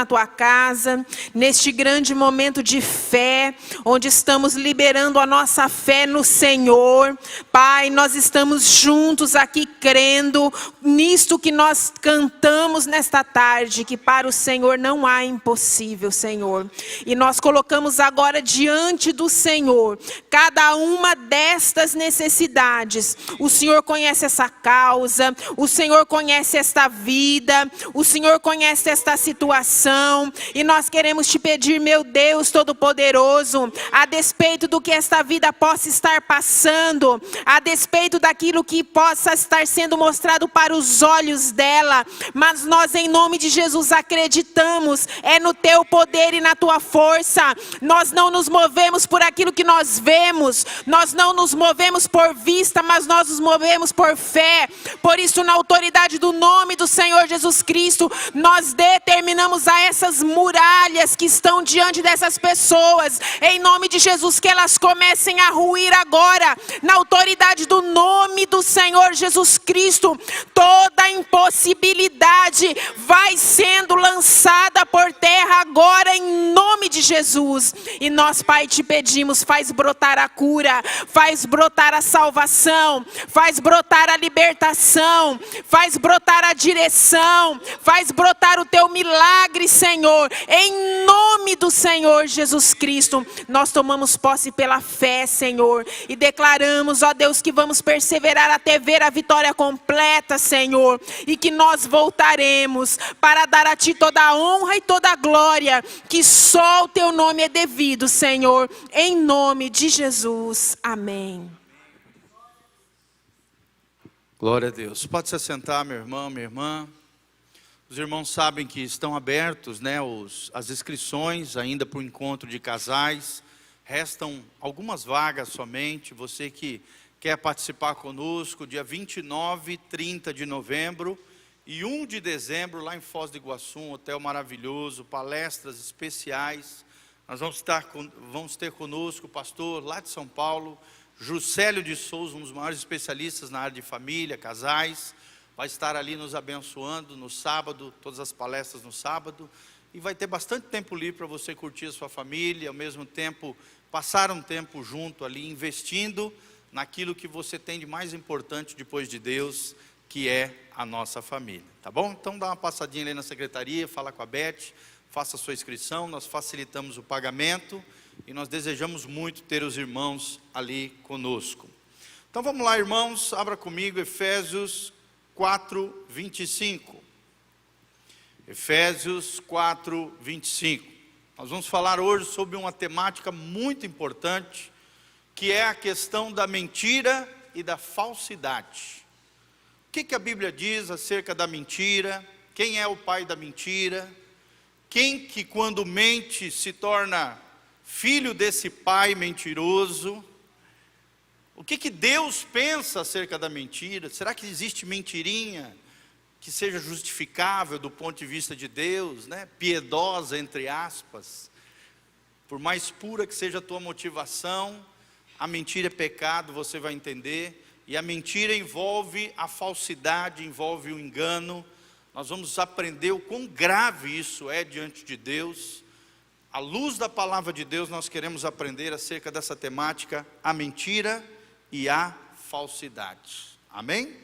na tua casa, neste grande momento de fé, onde estamos liberando a nossa fé no Senhor. Pai, nós estamos juntos aqui crendo nisto que nós cantamos nesta tarde, que para o Senhor não há impossível, Senhor. E nós colocamos agora diante do Senhor cada uma destas necessidades. O Senhor conhece essa causa, o Senhor conhece esta vida, o Senhor conhece esta situação. E nós queremos te pedir, meu Deus Todo-Poderoso, a despeito do que esta vida possa estar passando, a despeito daquilo que possa estar sendo mostrado para os olhos dela, mas nós em nome de Jesus acreditamos, é no teu poder e na tua força. Nós não nos movemos por aquilo que nós vemos, nós não nos movemos por vista, mas nós nos movemos por fé. Por isso, na autoridade do nome do Senhor Jesus Cristo, nós determinamos a essas muralhas que estão diante dessas pessoas, em nome de Jesus, que elas comecem a ruir agora, na autoridade do nome do Senhor Jesus Cristo. Toda impossibilidade vai sendo lançada por terra agora, em nome de Jesus. E nós, Pai, te pedimos, faz brotar a cura, faz brotar a salvação, faz brotar a libertação, faz brotar a direção, faz brotar o teu milagre, Senhor, em nome do Senhor Jesus Cristo. Nós tomamos posse pela fé, Senhor, e declaramos, ó Deus, que vamos perseverar até ver a vitória completa, Senhor, e que nós voltaremos para dar a Ti toda a honra e toda a glória, que só o Teu nome é devido, Senhor, em nome de Jesus, amém. Glória a Deus. Pode se assentar, meu irmão, minha irmã. Os irmãos sabem que estão abertos, né, as inscrições ainda para o encontro de casais. Restam algumas vagas somente. Você que quer participar conosco, dia 29 e 30 de novembro e 1 de dezembro, lá em Foz do Iguaçu, um hotel maravilhoso, palestras especiais. Nós vamos ter conosco o pastor lá de São Paulo, Juscelio de Souza, um dos maiores especialistas na área de família, casais. Vai estar ali nos abençoando no sábado, todas as palestras no sábado. E vai ter bastante tempo livre para você curtir a sua família, ao mesmo tempo passar um tempo junto ali, investindo naquilo que você tem de mais importante depois de Deus, que é a nossa família. Tá bom? Então dá uma passadinha ali na secretaria, fala com a Beth, faça a sua inscrição, nós facilitamos o pagamento e nós desejamos muito ter os irmãos ali conosco. Então vamos lá, irmãos, abra comigo Efésios 4, 25. Efésios 4, 25. Nós vamos falar hoje sobre uma temática muito importante, que é a questão da mentira e da falsidade. O que a Bíblia diz acerca da mentira? Quem é o pai da mentira? Quem que quando mente se torna filho desse pai mentiroso? O que Deus pensa acerca da mentira? Será que existe mentirinha que seja justificável do ponto de vista de Deus, né? Piedosa, entre aspas? Por mais pura que seja a tua motivação, a mentira é pecado, você vai entender. E a mentira envolve a falsidade, envolve o engano. Nós vamos aprender o quão grave isso é diante de Deus. À luz da palavra de Deus, nós queremos aprender acerca dessa temática, a mentira e a falsidade. Amém?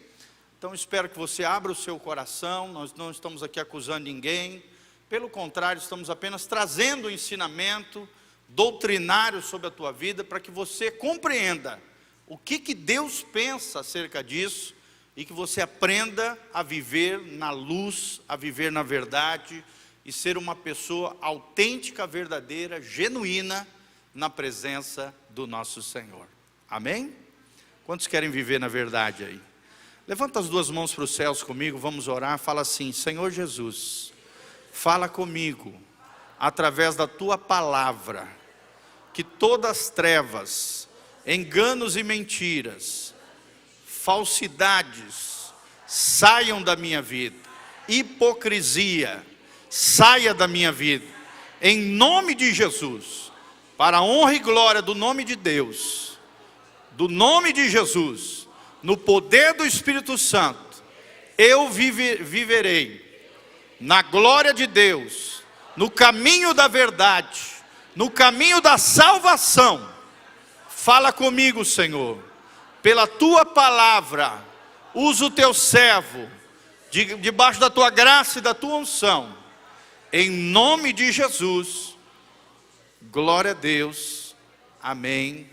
Então espero que você abra o seu coração. Nós não estamos aqui acusando ninguém, pelo contrário, estamos apenas trazendo o ensinamento doutrinário sobre a tua vida, para que você compreenda o que Deus pensa acerca disso, e que você aprenda a viver na luz, a viver na verdade, e ser uma pessoa autêntica, verdadeira, genuína, na presença do nosso Senhor. Amém? Quantos querem viver na verdade aí? Levanta as duas mãos para os céus comigo, vamos orar. Fala assim: Senhor Jesus, fala comigo, através da Tua palavra, que todas as trevas, enganos e mentiras, falsidades, saiam da minha vida, hipocrisia, saia da minha vida, em nome de Jesus, para a honra e glória do nome de Deus, do nome de Jesus, no poder do Espírito Santo, eu viverei na glória de Deus, no caminho da verdade, no caminho da salvação. Fala comigo, Senhor, pela tua palavra, usa o teu servo, debaixo da tua graça e da tua unção, em nome de Jesus. Glória a Deus, amém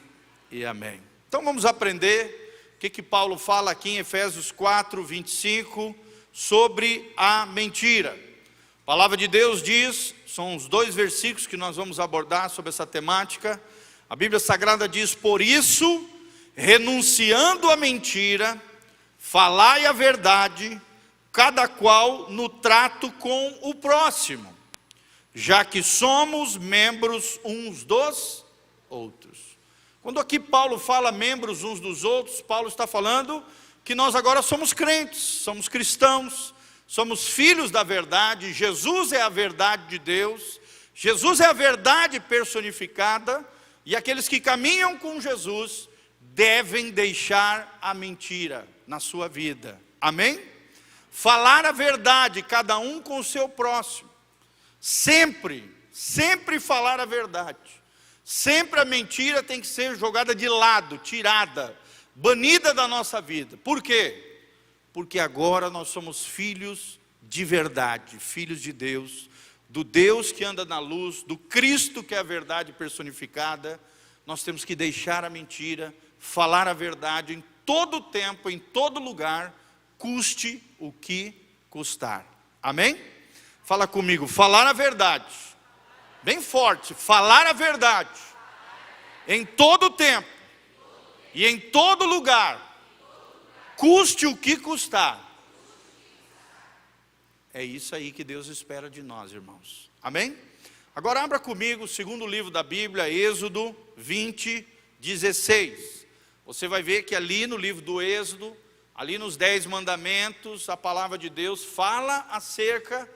e amém. Então vamos aprender o que Paulo fala aqui em Efésios 4, 25, sobre a mentira. A palavra de Deus diz, são os 2 versículos que nós vamos abordar sobre essa temática. A Bíblia Sagrada diz: por isso, renunciando à mentira, falai a verdade, cada qual no trato com o próximo, já que somos membros uns dos outros. Quando aqui Paulo fala membros uns dos outros, Paulo está falando que nós agora somos crentes, somos cristãos, somos filhos da verdade. Jesus é a verdade de Deus, Jesus é a verdade personificada, e aqueles que caminham com Jesus devem deixar a mentira na sua vida, amém? Falar a verdade, cada um com o seu próximo, sempre falar a verdade, sempre a mentira tem que ser jogada de lado, tirada, banida da nossa vida. Por quê? Porque agora nós somos filhos de verdade, filhos de Deus, do Deus que anda na luz, do Cristo que é a verdade personificada. Nós temos que deixar a mentira, falar a verdade em todo tempo, em todo lugar, custe o que custar, amém? Fala comigo, falar a verdade, bem forte, falar a verdade, em todo tempo, e em todo lugar, custe o que custar. É isso aí que Deus espera de nós, irmãos, amém? Agora abra comigo o segundo livro da Bíblia, Êxodo 20, 16. Você vai ver que ali no livro do Êxodo, ali nos 10 mandamentos, a palavra de Deus fala acerca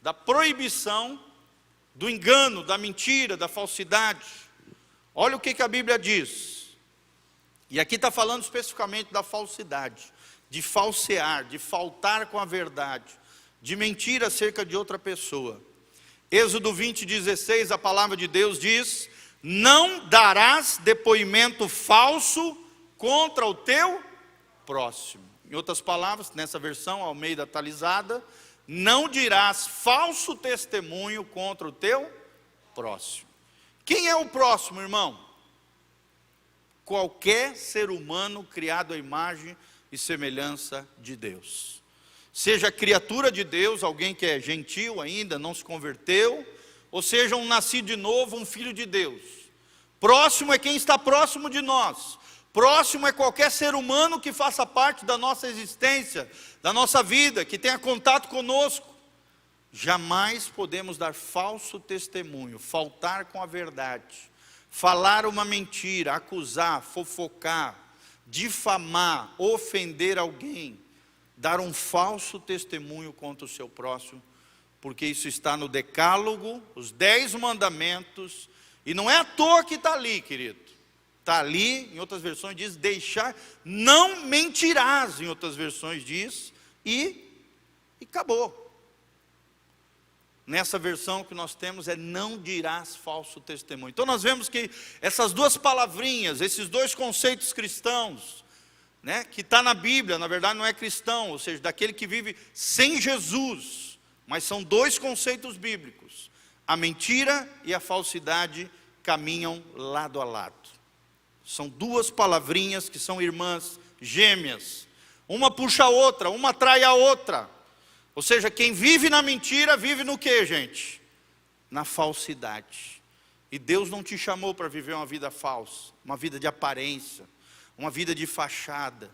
da proibição do engano, da mentira, da falsidade. Olha o que a Bíblia diz. E aqui está falando especificamente da falsidade, de falsear, de faltar com a verdade, de mentir acerca de outra pessoa. Êxodo 20, 16, a palavra de Deus diz: não darás depoimento falso contra o teu próximo. Em outras palavras, nessa versão Almeida atualizada, não dirás falso testemunho contra o teu próximo. Quem é o próximo, irmão? Qualquer ser humano criado à imagem e semelhança de Deus. Seja criatura de Deus, alguém que é gentil ainda, não se converteu, ou seja, um nascido de novo, um filho de Deus. Próximo é quem está próximo de nós. Próximo é qualquer ser humano que faça parte da nossa existência, da nossa vida, que tenha contato conosco. Jamais podemos dar falso testemunho, faltar com a verdade, falar uma mentira, acusar, fofocar, difamar, ofender alguém, dar um falso testemunho contra o seu próximo, porque isso está no decálogo, os 10 mandamentos, e não é à toa que está ali, querido. Está ali, em outras versões diz, deixar, não mentirás, em outras versões diz, e acabou. Nessa versão que nós temos é não dirás falso testemunho. Então nós vemos que essas 2 palavrinhas, esses 2 conceitos cristãos, né, que está na Bíblia, na verdade não é cristão, ou seja, daquele que vive sem Jesus, mas são 2 conceitos bíblicos. A mentira e a falsidade caminham lado a lado. São 2 palavrinhas que são irmãs gêmeas, uma puxa a outra, uma atrai a outra. Ou seja, quem vive na mentira, vive no que, gente? Na falsidade. E Deus não te chamou para viver uma vida falsa, uma vida de aparência, uma vida de fachada.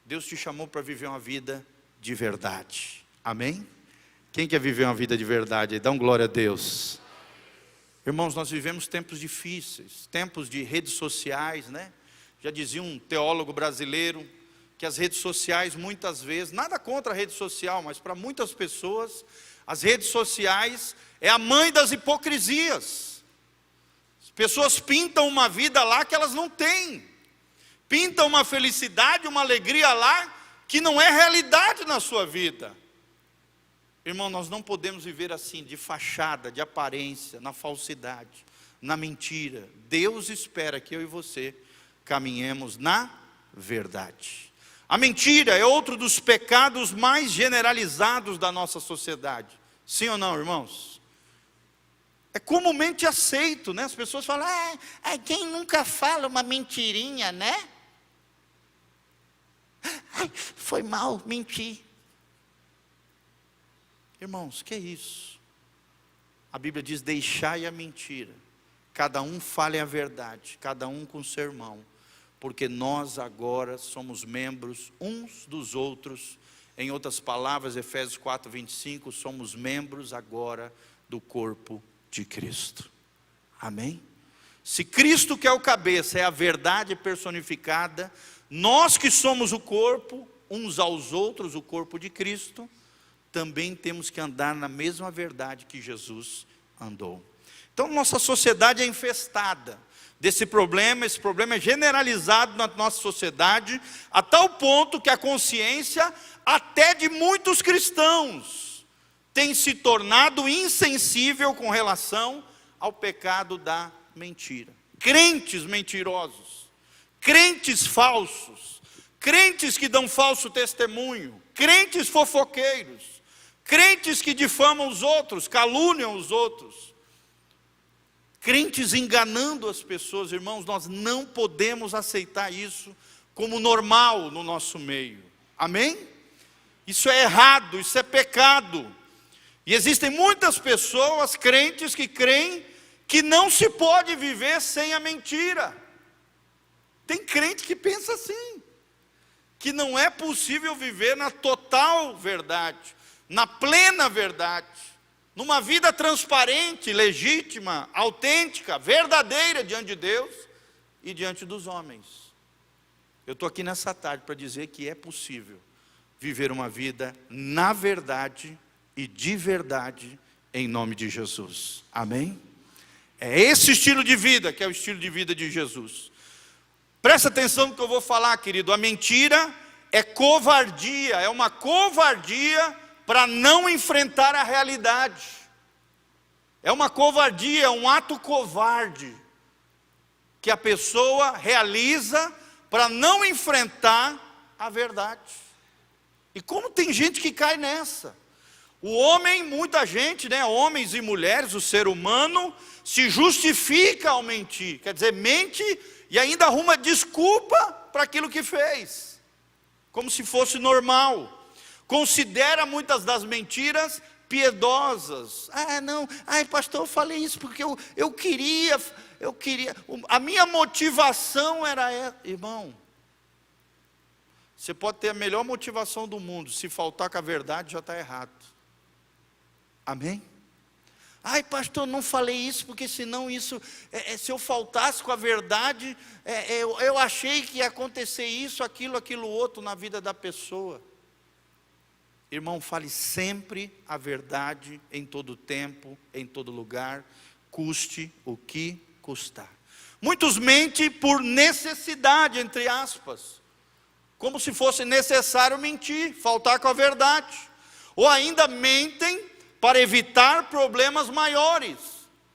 Deus te chamou para viver uma vida de verdade, amém? Quem quer viver uma vida de verdade? Dá um glória a Deus. Irmãos, nós vivemos tempos difíceis, tempos de redes sociais, né? Já dizia um teólogo brasileiro, que as redes sociais muitas vezes, nada contra a rede social, mas para muitas pessoas, as redes sociais é a mãe das hipocrisias. As pessoas pintam uma vida lá que elas não têm, pintam uma felicidade, uma alegria lá, que não é realidade na sua vida. Irmão, nós não podemos viver assim, de fachada, de aparência, na falsidade, na mentira. Deus espera que eu e você caminhemos na verdade. A mentira é outro dos pecados mais generalizados da nossa sociedade. Sim ou não, irmãos? É comumente aceito, né? As pessoas falam, quem nunca fala uma mentirinha, né? Ai, foi mal, menti. Irmãos, que é isso? A Bíblia diz, deixai a mentira. Cada um fale a verdade, cada um com seu irmão. Porque nós agora somos membros uns dos outros. Em outras palavras, Efésios 4:25, somos membros agora do corpo de Cristo. Amém? Se Cristo, que é o cabeça, é a verdade personificada, nós que somos o corpo, uns aos outros, o corpo de Cristo, também temos que andar na mesma verdade que Jesus andou. Então nossa sociedade é infestada desse problema. Esse problema é generalizado na nossa sociedade, a tal ponto que a consciência, até de muitos cristãos, tem se tornado insensível com relação ao pecado da mentira. Crentes mentirosos, crentes falsos, crentes que dão falso testemunho, crentes fofoqueiros, crentes que difamam os outros, caluniam os outros, crentes enganando as pessoas. Irmãos, nós não podemos aceitar isso como normal no nosso meio. Amém? Isso é errado, isso é pecado. E existem muitas pessoas, crentes, que creem que não se pode viver sem a mentira. Tem crente que pensa assim, que não é possível viver na total verdade, na plena verdade, numa vida transparente, legítima, autêntica, verdadeira diante de Deus e diante dos homens. Eu estou aqui nessa tarde para dizer que é possível viver uma vida na verdade e de verdade, em nome de Jesus. Amém? É esse estilo de vida que é o estilo de vida de Jesus. Presta atenção no que eu vou falar, querido. A mentira é covardia, é uma covardia para não enfrentar a realidade. É uma covardia, é um ato covarde que a pessoa realiza para não enfrentar a verdade. E como tem gente que cai nessa? O homem, muita gente, né, homens e mulheres, o ser humano, se justifica ao mentir. Quer dizer, mente e ainda arruma desculpa para aquilo que fez, como se fosse normal. Considera muitas das mentiras piedosas. Pastor, eu falei isso porque eu queria, a minha motivação era essa. Irmão, você pode ter a melhor motivação do mundo, se faltar com a verdade já está errado. Amém? Pastor, eu não falei isso porque senão isso, se eu faltasse com a verdade, eu achei que ia acontecer isso, aquilo outro na vida da pessoa. Irmão, fale sempre a verdade em todo tempo, em todo lugar, custe o que custar. Muitos mentem por necessidade, entre aspas, como se fosse necessário mentir, faltar com a verdade, ou ainda mentem para evitar problemas maiores.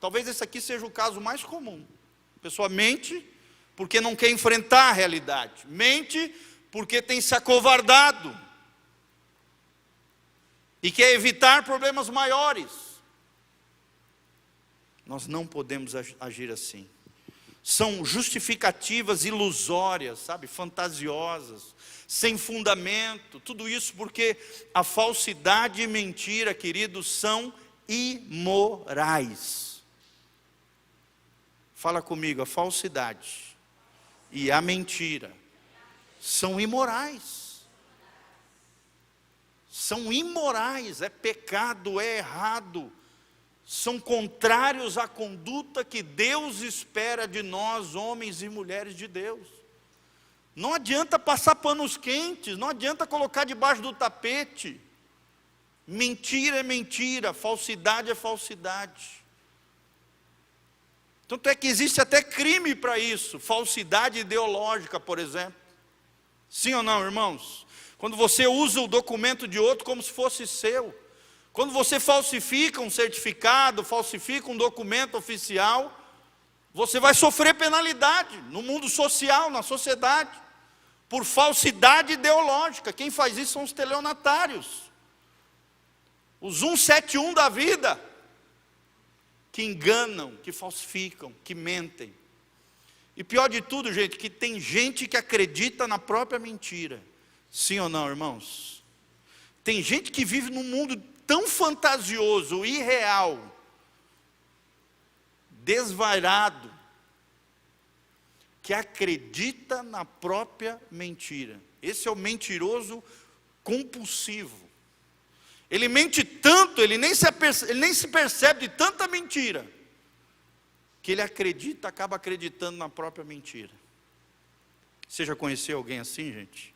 Talvez esse aqui seja o caso mais comum. A pessoa mente porque não quer enfrentar a realidade, mente porque tem se acovardado e quer evitar problemas maiores. Nós não podemos agir assim. São justificativas ilusórias, sabe, fantasiosas, sem fundamento, tudo isso porque a falsidade e mentira, queridos, são imorais. Fala comigo, a falsidade e a mentira são imorais. São imorais, é pecado, é errado. São contrários à conduta que Deus espera de nós, homens e mulheres de Deus. Não adianta passar panos quentes, não adianta colocar debaixo do tapete. Mentira é mentira, falsidade é falsidade. Tanto é que existe até crime para isso, falsidade ideológica, por exemplo. Sim ou não, irmãos? Quando você usa o documento de outro como se fosse seu, Quando você falsifica um certificado, falsifica um documento oficial, você vai sofrer penalidade no mundo social, na sociedade, por falsidade ideológica. Quem faz isso são os estelionatários, os 171 da vida, que enganam, que falsificam, que mentem. E pior de tudo, gente, que tem gente que acredita na própria mentira. Sim ou não, irmãos? Tem gente que vive num mundo tão fantasioso, irreal, desvairado, que acredita na própria mentira. Esse é o mentiroso compulsivo. Ele mente tanto, ele nem se percebe de tanta mentira, que ele acaba acreditando na própria mentira. Você já conheceu alguém assim, gente?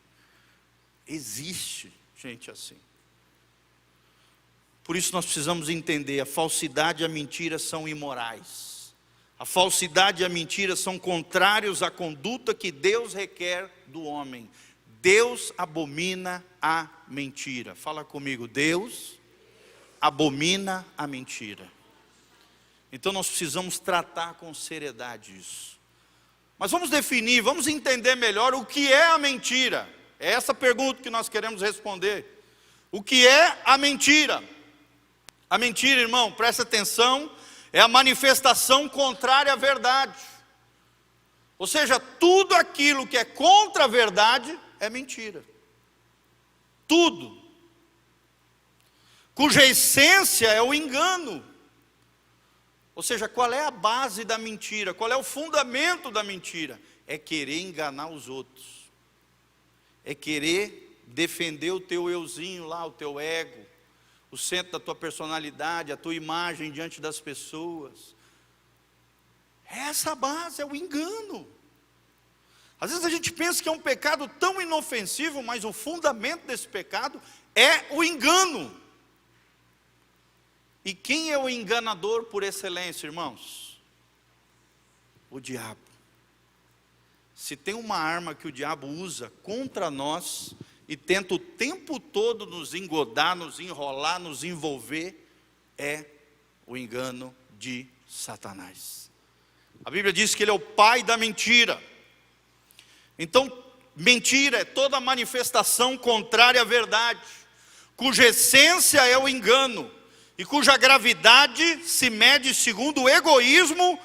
Existe gente assim. Por isso nós precisamos entender, a falsidade e a mentira são imorais. A falsidade e a mentira são contrários à conduta que Deus requer do homem. Deus abomina a mentira. Fala comigo, Deus abomina a mentira. Então nós precisamos tratar com seriedade isso. Mas vamos definir, vamos entender melhor o que é a mentira. É essa pergunta que nós queremos responder. O que é a mentira? A mentira, irmão, presta atenção, é a manifestação contrária à verdade. Ou seja, tudo aquilo que é contra a verdade é mentira. Tudo. Cuja essência é o engano. Ou seja, qual é a base da mentira? Qual é o fundamento da mentira? É querer enganar os outros. É querer defender o teu euzinho lá, o teu ego, o centro da tua personalidade, a tua imagem diante das pessoas. Essa base é o engano. Às vezes a gente pensa que é um pecado tão inofensivo, mas o fundamento desse pecado é o engano. E quem é o enganador por excelência, irmãos? O diabo. Se tem uma arma que o diabo usa contra nós e tenta o tempo todo nos engodar, nos enrolar, nos envolver, é o engano de Satanás. A Bíblia diz que ele é o pai da mentira. Então, mentira é toda manifestação contrária à verdade, cuja essência é o engano, e cuja gravidade se mede segundo o egoísmo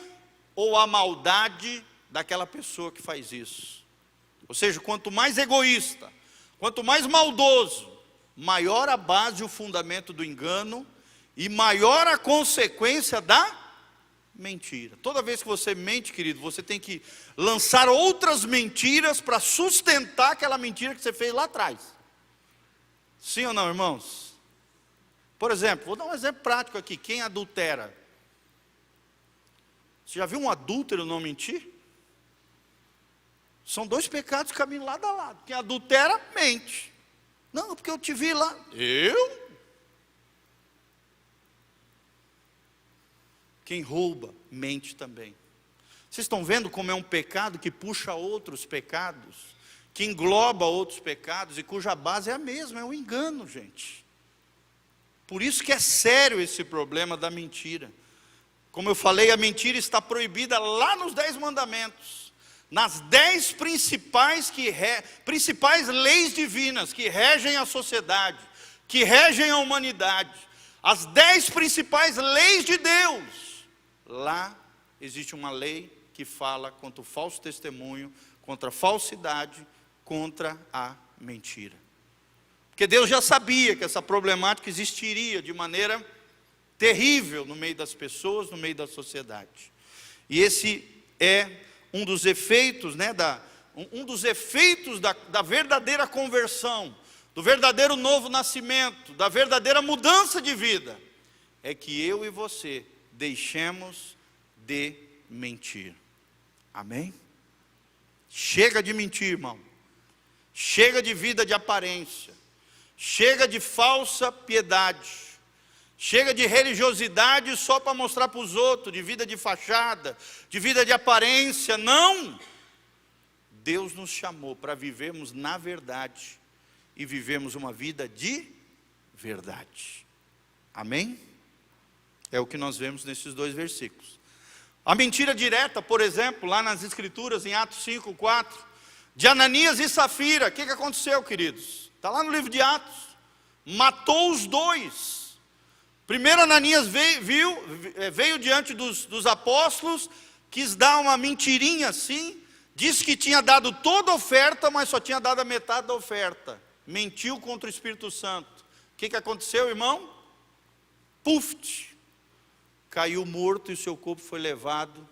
ou a maldade daquela pessoa que faz isso. Ou seja, quanto mais egoísta, quanto mais maldoso, maior a base e o fundamento do engano, e maior a consequência da mentira. Toda vez que você mente, querido, você tem que lançar outras mentiras para sustentar aquela mentira que você fez lá atrás. Sim ou não, irmãos? Por exemplo, vou dar um exemplo prático aqui. Quem adultera? Você já viu um adúltero não mentir? São dois pecados que caminham lado a lado. Quem adultera, mente. Não, porque eu te vi lá. Eu? Quem rouba, mente também. Vocês estão vendo como é um pecado que puxa outros pecados, que engloba outros pecados e cuja base é a mesma, é o engano, gente. Por isso que é sério esse problema da mentira. Como eu falei, a mentira está proibida lá nos 10 mandamentos, nas 10 principais leis divinas que regem a sociedade, que regem a humanidade, as 10 principais leis de Deus. Lá existe uma lei que fala contra o falso testemunho, contra a falsidade, contra a mentira. Porque Deus já sabia que essa problemática existiria de maneira terrível no meio das pessoas, no meio da sociedade. E esse é um dos efeitos, da verdadeira conversão, do verdadeiro novo nascimento, da verdadeira mudança de vida, é que eu e você deixemos de mentir. Amém? Chega de mentir, irmão. Chega de vida de aparência. Chega de falsa piedade. Chega de religiosidade só para mostrar para os outros, de vida de fachada, de vida de aparência. Não! Deus nos chamou para vivermos na verdade e vivemos uma vida de verdade. Amém? É o que nós vemos nesses dois versículos. A mentira direta, por exemplo, lá nas Escrituras, em Atos 5, 4, de Ananias e Safira. O que aconteceu, queridos? Está lá no livro de Atos. Matou os dois. Primeiro Ananias veio diante dos apóstolos, quis dar uma mentirinha assim, disse que tinha dado toda a oferta, mas só tinha dado a metade da oferta. Mentiu contra o Espírito Santo. O que aconteceu, irmão? Puf! Caiu morto e o seu corpo foi levado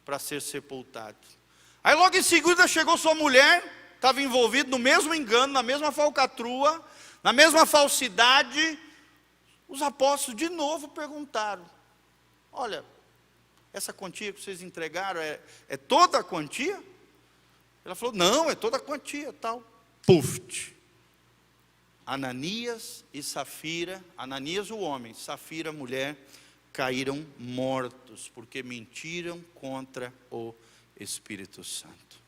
para ser sepultado. Aí logo em seguida chegou sua mulher, estava envolvida no mesmo engano, na mesma falcatrua, na mesma falsidade. Os apóstolos de novo perguntaram: olha, essa quantia que vocês entregaram é toda a quantia? Ela falou: não, é toda a quantia, tal. Puf! Ananias e Safira, Ananias o homem, Safira a mulher, caíram mortos, porque mentiram contra o Espírito Santo.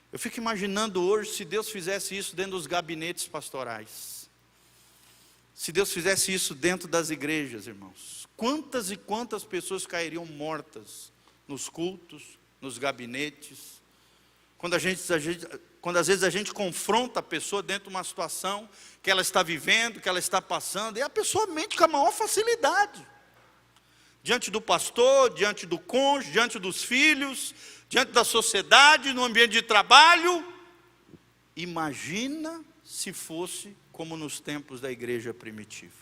Eu fico imaginando hoje, se Deus fizesse isso dentro dos gabinetes pastorais, se Deus fizesse isso dentro das igrejas, irmãos, quantas e quantas pessoas cairiam mortas nos cultos, nos gabinetes, quando às vezes a gente confronta a pessoa dentro de uma situação que ela está vivendo, que ela está passando, e a pessoa mente com a maior facilidade. Diante do pastor, diante do cônjuge, diante dos filhos, diante da sociedade, no ambiente de trabalho. Imagina se fosse como nos tempos da igreja primitiva.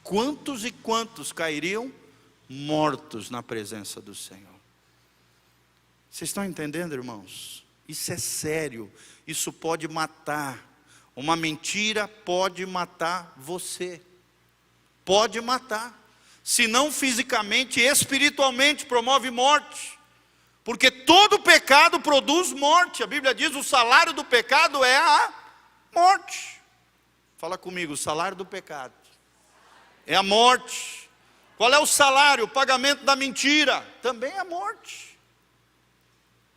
Quantos e quantos cairiam mortos na presença do Senhor? Vocês estão entendendo, irmãos? Isso é sério, isso pode matar. Uma mentira pode matar você. Pode matar. Se não fisicamente, espiritualmente promove morte. Porque todo pecado produz morte. A Bíblia diz: o salário do pecado é a morte. Fala comigo: o salário do pecado é a morte. Qual é o salário? O pagamento da mentira também é a morte.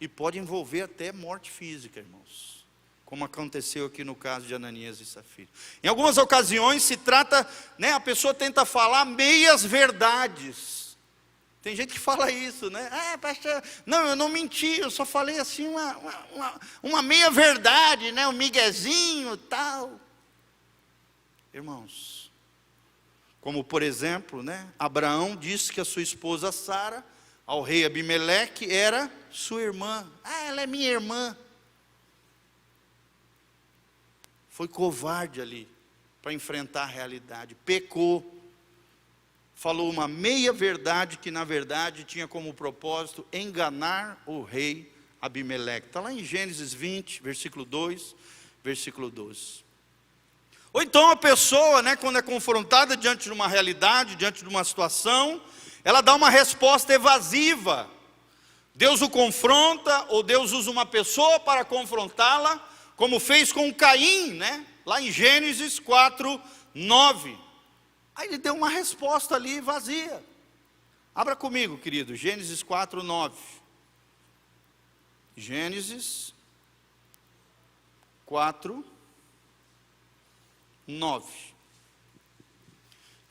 E pode envolver até morte física, irmãos, como aconteceu aqui no caso de Ananias e Safira. Em algumas ocasiões se trata, a pessoa tenta falar meias verdades. Tem gente que fala isso, pastor, não, eu não menti, eu só falei assim uma meia verdade, um miguezinho, tal. Irmãos, como por exemplo, Abraão disse que a sua esposa Sara, ao rei Abimeleque, era sua irmã. Ela é minha irmã. Foi covarde ali para enfrentar a realidade. Pecou. Falou uma meia verdade que na verdade tinha como propósito enganar o rei Abimeleque. Está lá em Gênesis 20, versículo 2, versículo 12. Ou então a pessoa, quando é confrontada diante de uma realidade, diante de uma situação, ela dá uma resposta evasiva. Deus o confronta, ou Deus usa uma pessoa para confrontá-la, como fez com Caim, lá em Gênesis 4, 9. Aí ele deu uma resposta ali vazia. Abra comigo, querido, Gênesis 4, 9. Gênesis 4, 9.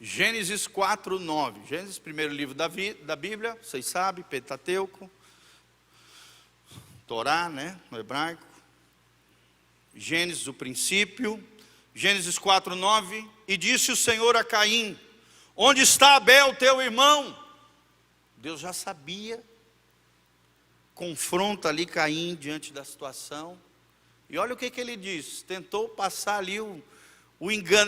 Gênesis 4, 9. Gênesis, primeiro livro da Bíblia, vocês sabem, Pentateuco, Torá, no hebraico. Gênesis, o princípio. Gênesis 4, 9. E disse o Senhor a Caim: onde está Abel, teu irmão? Deus já sabia. Confronta ali Caim diante da situação. E olha o que ele diz. Tentou passar ali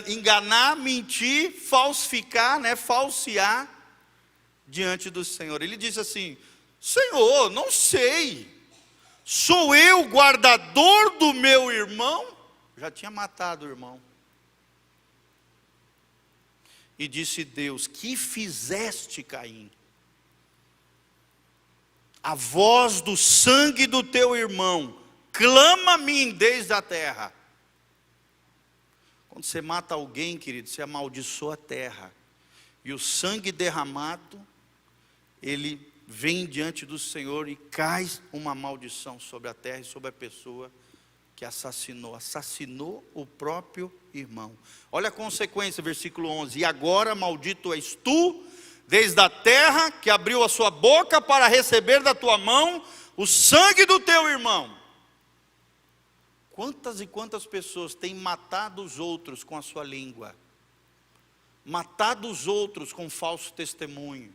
enganar, mentir, falsificar, falsear diante do Senhor. Ele diz assim: Senhor, não sei, sou eu o guardador do meu irmão? Já tinha matado o irmão. E disse Deus: que fizeste, Caim? A voz do sangue do teu irmão clama a mim desde a terra. Quando você mata alguém, querido, você amaldiçoa a terra. E o sangue derramado, ele vem diante do Senhor e cai uma maldição sobre a terra e sobre a pessoa que assassinou o próprio irmão. Olha a consequência, versículo 11: e agora maldito és tu, desde a terra que abriu a sua boca para receber da tua mão o sangue do teu irmão. Quantas e quantas pessoas têm matado os outros com a sua língua, matado os outros com falso testemunho,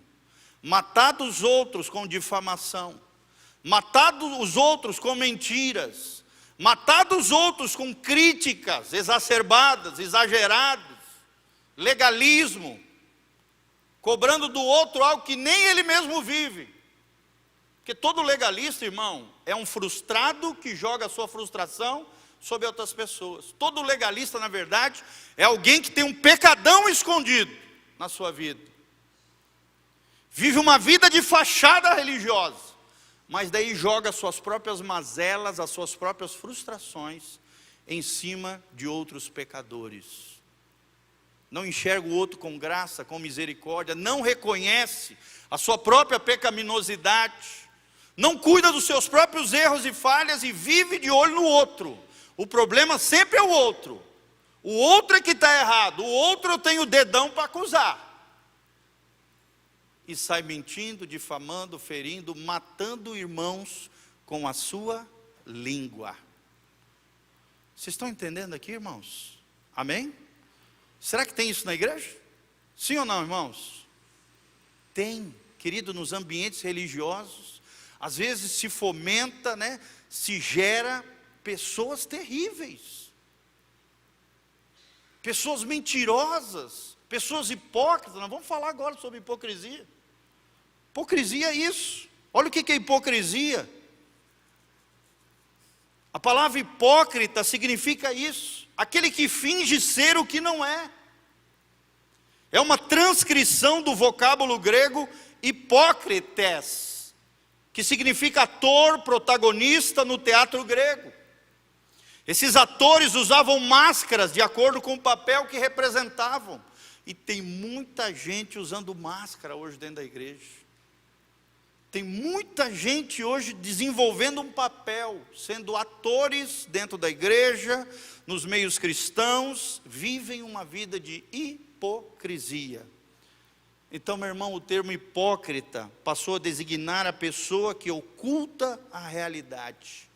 matado os outros com difamação, matado os outros com mentiras, matado os outros com críticas exacerbadas, exageradas, legalismo, cobrando do outro algo que nem ele mesmo vive. Porque todo legalista, irmão, é um frustrado que joga a sua frustração sobre outras pessoas. Todo legalista, na verdade, é alguém que tem um pecadão escondido na sua vida. Vive uma vida de fachada religiosa, mas daí joga as suas próprias mazelas, as suas próprias frustrações em cima de outros pecadores. Não enxerga o outro com graça, com misericórdia, não reconhece a sua própria pecaminosidade, não cuida dos seus próprios erros e falhas e vive de olho no outro. O problema sempre é o outro é que está errado, o outro eu tenho o dedão para acusar. E sai mentindo, difamando, ferindo, matando irmãos com a sua língua. Vocês estão entendendo aqui, irmãos? Amém? Será que tem isso na igreja? Sim ou não, irmãos? Tem, querido, nos ambientes religiosos. Às vezes se fomenta, se gera pessoas terríveis, pessoas mentirosas, pessoas hipócritas. Nós vamos falar agora sobre hipocrisia. Hipocrisia é isso. Olha o que é hipocrisia. A palavra hipócrita significa isso: aquele que finge ser o que não é. É uma transcrição do vocábulo grego hipócrites, que significa ator, protagonista no teatro grego. Esses atores usavam máscaras de acordo com o papel que representavam. E tem muita gente usando máscara hoje dentro da igreja. Tem muita gente hoje desenvolvendo um papel, sendo atores dentro da igreja, nos meios cristãos, vivem uma vida de hipocrisia. Então, meu irmão, o termo hipócrita passou a designar a pessoa que oculta a realidade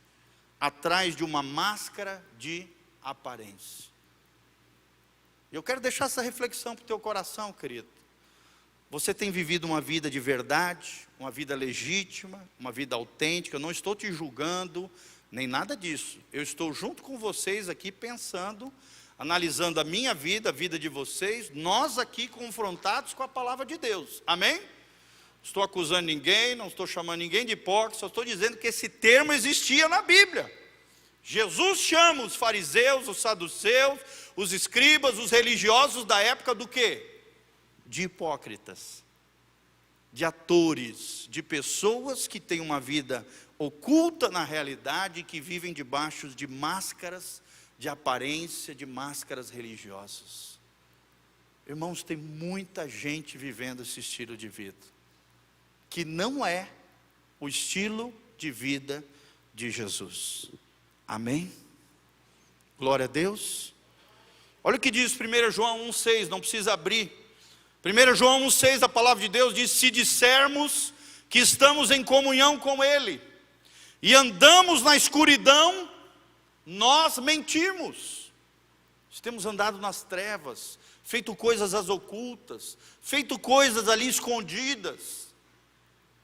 atrás de uma máscara de aparência. Eu quero deixar essa reflexão para o teu coração, querido. Você tem vivido uma vida de verdade, uma vida legítima, uma vida autêntica. Eu não estou te julgando, nem nada disso. Eu estou junto com vocês aqui pensando, analisando a minha vida, a vida de vocês, nós aqui confrontados com a palavra de Deus. Amém? Estou acusando ninguém, não estou chamando ninguém de hipócrita, só estou dizendo que esse termo existia na Bíblia. Jesus chama os fariseus, os saduceus, os escribas, os religiosos da época do quê? De hipócritas, de atores, de pessoas que têm uma vida oculta na realidade, que vivem debaixo de máscaras de aparência, de máscaras religiosas. Irmãos, tem muita gente vivendo esse estilo de vida, que não é o estilo de vida de Jesus. Amém? Glória a Deus. Olha o que diz 1 João 1,6, não precisa abrir. 1 João 1,6, a palavra de Deus diz: se dissermos que estamos em comunhão com Ele, e andamos na escuridão, nós mentimos. Temos andado nas trevas, feito coisas às ocultas, feito coisas ali escondidas.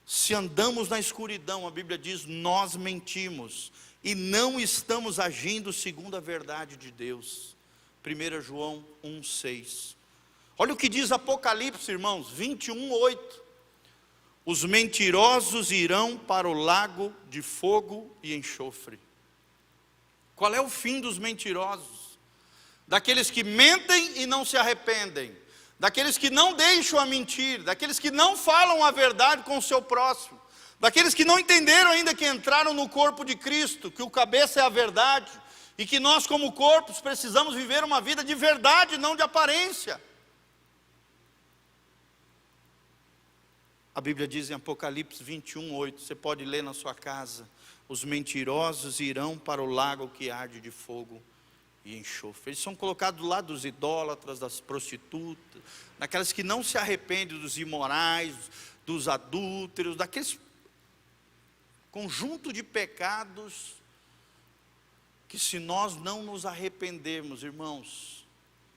Se andamos na escuridão, a Bíblia diz, nós mentimos, e não estamos agindo segundo a verdade de Deus. 1 João 1,6. Olha o que diz Apocalipse, irmãos, 21:8. Os mentirosos irão para o lago de fogo e enxofre. Qual é o fim dos mentirosos? Daqueles que mentem e não se arrependem, daqueles que não deixam a mentir, daqueles que não falam a verdade com o seu próximo, daqueles que não entenderam ainda que entraram no corpo de Cristo, que o cabeça é a verdade, e que nós como corpos precisamos viver uma vida de verdade, não de aparência. A Bíblia diz em Apocalipse 21:8, você pode ler na sua casa: os mentirosos irão para o lago que arde de fogo e enxofre. Eles são colocados do lado dos idólatras, das prostitutas, daquelas que não se arrependem, dos imorais, dos adúlteros, daqueles conjunto de pecados que, se nós não nos arrependermos, irmãos,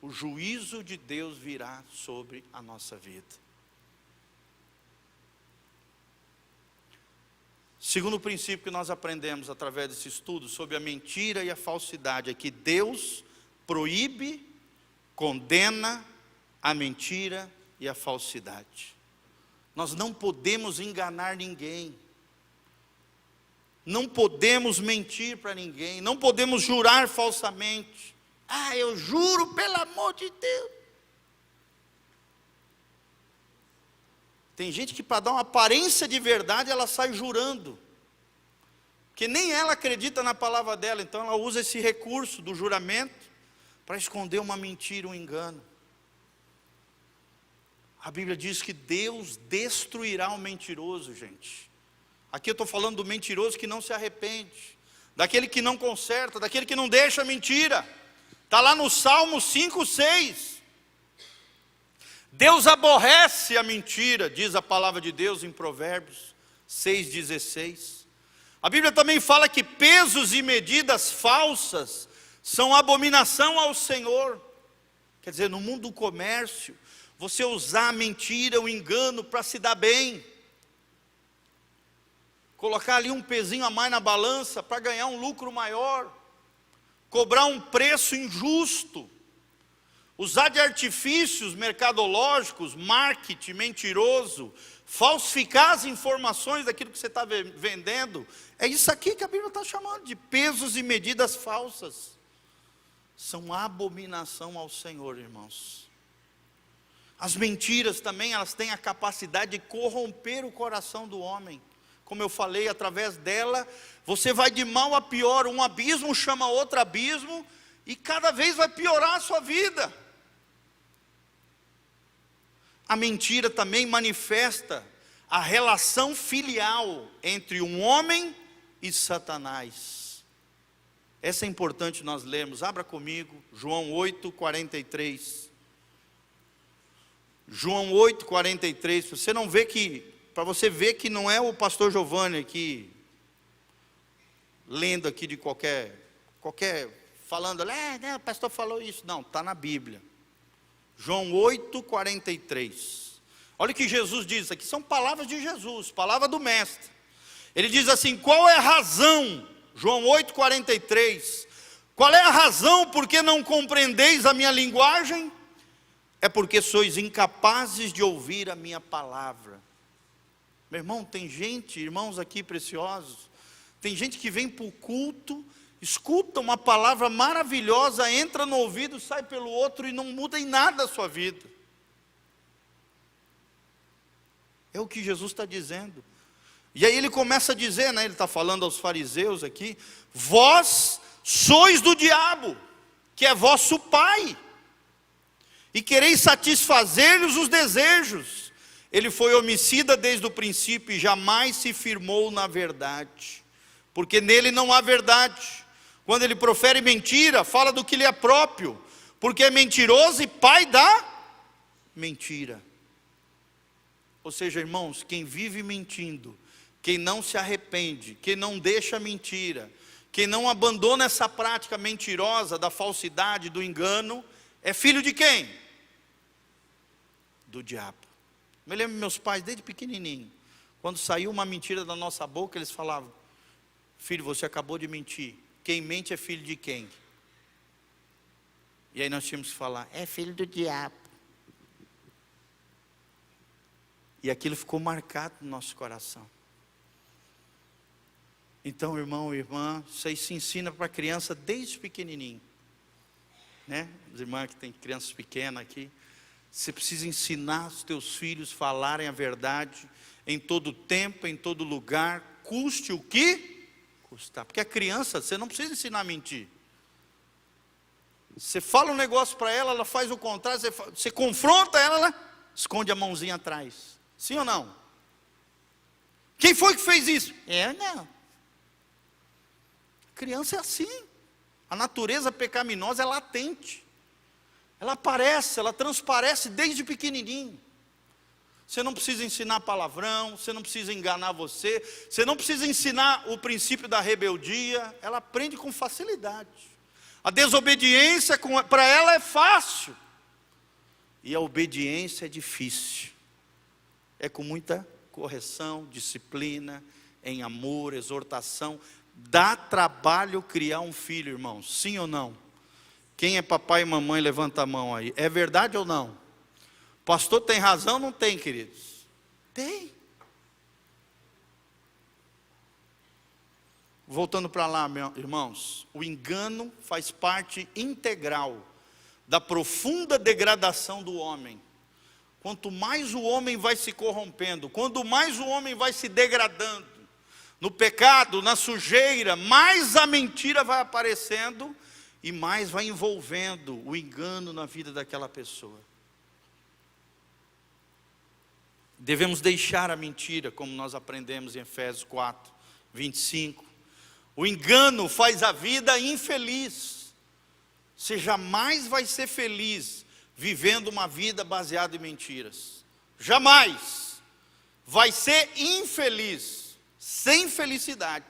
o juízo de Deus virá sobre a nossa vida. Segundo princípio que nós aprendemos através desse estudo sobre a mentira e a falsidade é que Deus proíbe, condena a mentira e a falsidade. Nós não podemos enganar ninguém. Não podemos mentir para ninguém. Não podemos jurar falsamente. Ah, eu juro pelo amor de Deus. Tem gente que, para dar uma aparência de verdade, ela sai jurando. Que nem ela acredita na palavra dela. Então ela usa esse recurso do juramento para esconder uma mentira, um engano. A Bíblia diz que Deus destruirá o mentiroso, gente. Aqui eu estou falando do mentiroso que não se arrepende, daquele que não conserta, daquele que não deixa a mentira. Está lá no Salmo 5:6. Deus aborrece a mentira, diz a palavra de Deus em Provérbios 6:16. A Bíblia também fala que pesos e medidas falsas são abominação ao Senhor. Quer dizer, no mundo do comércio, você usar a mentira, o engano para se dar bem. Colocar ali um pezinho a mais na balança para ganhar um lucro maior. Cobrar um preço injusto. Usar de artifícios mercadológicos, marketing mentiroso, falsificar as informações daquilo que você está vendendo. É isso aqui que a Bíblia está chamando de pesos e medidas falsas. São abominação ao Senhor, irmãos. As mentiras também, elas têm a capacidade de corromper o coração do homem. Como eu falei, através dela, você vai de mal a pior. Um abismo chama outro abismo, e cada vez vai piorar a sua vida. A mentira também manifesta a relação filial entre um homem e Satanás. Essa é importante nós lermos. Abra comigo, João 8:43. João 8:43. Você não vê que, para você ver que não é o pastor Giovanni aqui, lendo aqui de qualquer falando, o pastor falou isso. Não, está na Bíblia. João 8:43. Olha o que Jesus diz aqui, são palavras de Jesus, palavra do mestre. Ele diz assim: qual é a razão, João 8:43, qual é a razão porque não compreendeis a minha linguagem? É porque sois incapazes de ouvir a minha palavra. Meu irmão, tem gente, irmãos aqui preciosos, tem gente que vem para o culto, escuta uma palavra maravilhosa, entra no ouvido, sai pelo outro e não muda em nada a sua vida. É o que Jesus está dizendo. E aí ele começa a dizer, ele está falando aos fariseus aqui: vós sois do diabo, que é vosso pai, e quereis satisfazer-lhes os desejos. Ele foi homicida desde o princípio e jamais se firmou na verdade, porque nele não há verdade. Quando ele profere mentira, fala do que lhe é próprio, porque é mentiroso e pai da mentira. Ou seja, irmãos, quem vive mentindo, quem não se arrepende, quem não deixa a mentira, quem não abandona essa prática mentirosa da falsidade, do engano, é filho de quem? Do diabo. Me lembro meus pais desde pequenininho, quando saiu uma mentira da nossa boca, eles falavam: filho, você acabou de mentir. Quem mente é filho de quem? E aí nós tínhamos que falar: é filho do diabo. E aquilo ficou marcado no nosso coração. Então, irmão e irmã, vocês se ensinam para a criança desde pequenininho, Os irmãos que têm crianças pequenas aqui, você precisa ensinar os teus filhos a falarem a verdade em todo tempo, em todo lugar, custe o que custar. Porque a criança, você não precisa ensinar a mentir. Você fala um negócio para ela, ela faz o contrário, você confronta ela, ela esconde a mãozinha atrás. Sim ou não? Quem foi que fez isso? Eu não. Criança é assim. A natureza pecaminosa é latente. Ela aparece, ela transparece desde pequenininho. Você não precisa ensinar palavrão, você não precisa enganar você não precisa ensinar o princípio da rebeldia, ela aprende com facilidade. A desobediência para ela é fácil, e a obediência é difícil. É com muita correção, disciplina, em amor, exortação. Dá trabalho criar um filho, irmãos, sim ou não? Quem é papai e mamãe, levanta a mão aí. É verdade ou não? Pastor tem razão ou não tem, queridos? Tem. Voltando para lá, irmãos, o engano faz parte integral da profunda degradação do homem. Quanto mais o homem vai se corrompendo, quanto mais o homem vai se degradando no pecado, na sujeira, mais a mentira vai aparecendo e mais vai envolvendo o engano na vida daquela pessoa. Devemos deixar a mentira, como nós aprendemos em Efésios 4, 25. O engano faz a vida infeliz. Você jamais vai ser feliz vivendo uma vida baseada em mentiras. Jamais. Vai ser infeliz, sem felicidade,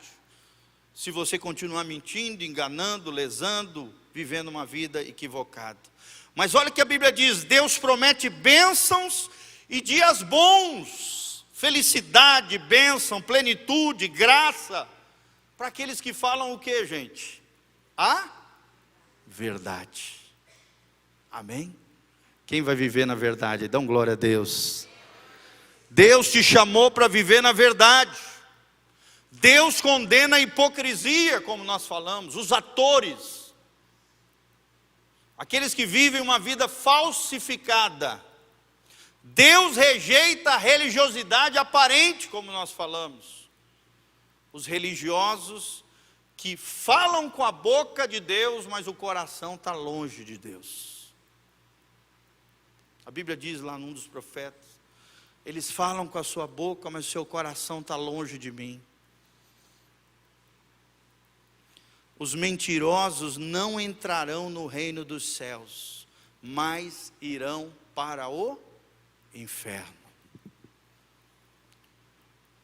se você continuar mentindo, enganando, lesando, vivendo uma vida equivocada. Mas olha o que a Bíblia diz: Deus promete bênçãos e dias bons, felicidade, bênção, plenitude, graça, para aqueles que falam o que, gente? A verdade. Amém? Quem vai viver na verdade? Dão glória a Deus. Deus te chamou para viver na verdade. Deus condena a hipocrisia, como nós falamos, os atores, aqueles que vivem uma vida falsificada. Deus rejeita a religiosidade aparente, como nós falamos. Os religiosos que falam com a boca de Deus, mas o coração está longe de Deus. A Bíblia diz lá num dos profetas: eles falam com a sua boca, mas o seu coração está longe de mim. Os mentirosos não entrarão no reino dos céus, mas irão para o inferno.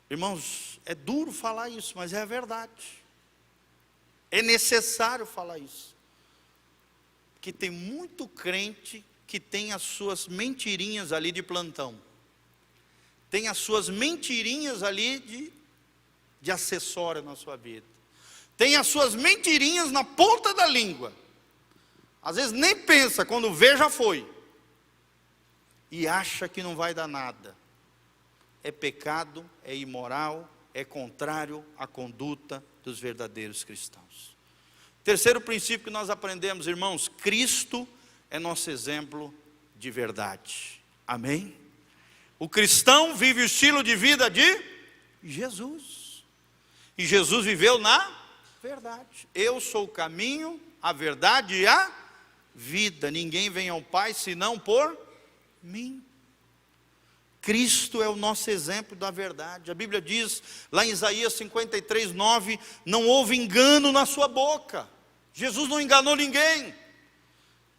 Irmãos, é duro falar isso, mas é a verdade. É necessário falar isso. Porque tem muito crente que tem as suas mentirinhas ali de plantão. Tem as suas mentirinhas ali de acessório na sua vida. Tem as suas mentirinhas na ponta da língua. Às vezes nem pensa, quando vê já foi. E acha que não vai dar nada. É pecado, é imoral, é contrário à conduta dos verdadeiros cristãos. Terceiro princípio que nós aprendemos, irmãos: Cristo é nosso exemplo de verdade. Amém? O cristão vive o estilo de vida de Jesus. E Jesus viveu na verdade. Eu sou o caminho, a verdade e a vida. Ninguém vem ao Pai senão por mim. Cristo é o nosso exemplo da verdade. A Bíblia diz lá em Isaías 53, 9: não houve engano na sua boca. Jesus não enganou ninguém.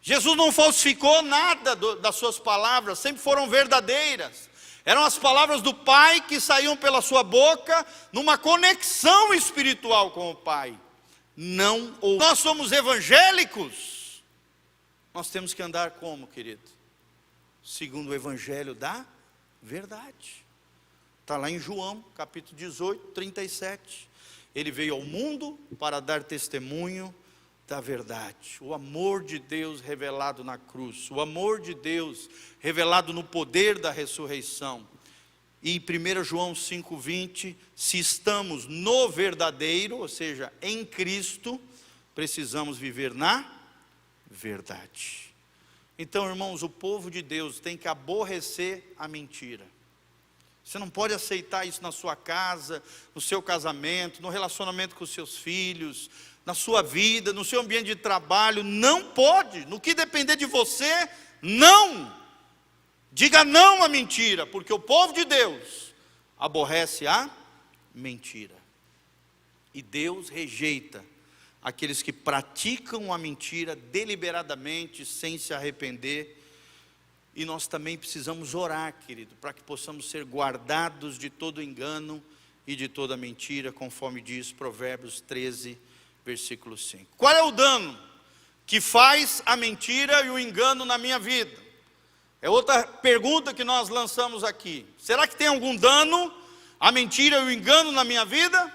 Jesus não falsificou nada das suas palavras, sempre foram verdadeiras. Eram as palavras do Pai que saíam pela sua boca, numa conexão espiritual com o Pai. Nós somos evangélicos, nós temos que andar como, querido? Segundo o evangelho da verdade. Está lá em João, capítulo 18, 37. Ele veio ao mundo para dar testemunho da verdade. O amor de Deus revelado na cruz. O amor de Deus revelado no poder da ressurreição. E em 1 João 5,20, se estamos no verdadeiro, ou seja, em Cristo, precisamos viver na verdade. Então, irmãos, o povo de Deus tem que aborrecer a mentira. Você não pode aceitar isso na sua casa, no seu casamento, no relacionamento com os seus filhos, na sua vida, no seu ambiente de trabalho. Não pode. No que depender de você, não. Diga não à mentira, porque o povo de Deus aborrece a mentira. E Deus rejeita aqueles que praticam a mentira deliberadamente, sem se arrepender. E nós também precisamos orar, querido, para que possamos ser guardados de todo engano e de toda mentira, conforme diz Provérbios 13, versículo 5. Qual é o dano que faz a mentira e o engano na minha vida? É outra pergunta que nós lançamos aqui. Será que tem algum dano a mentira e o engano na minha vida?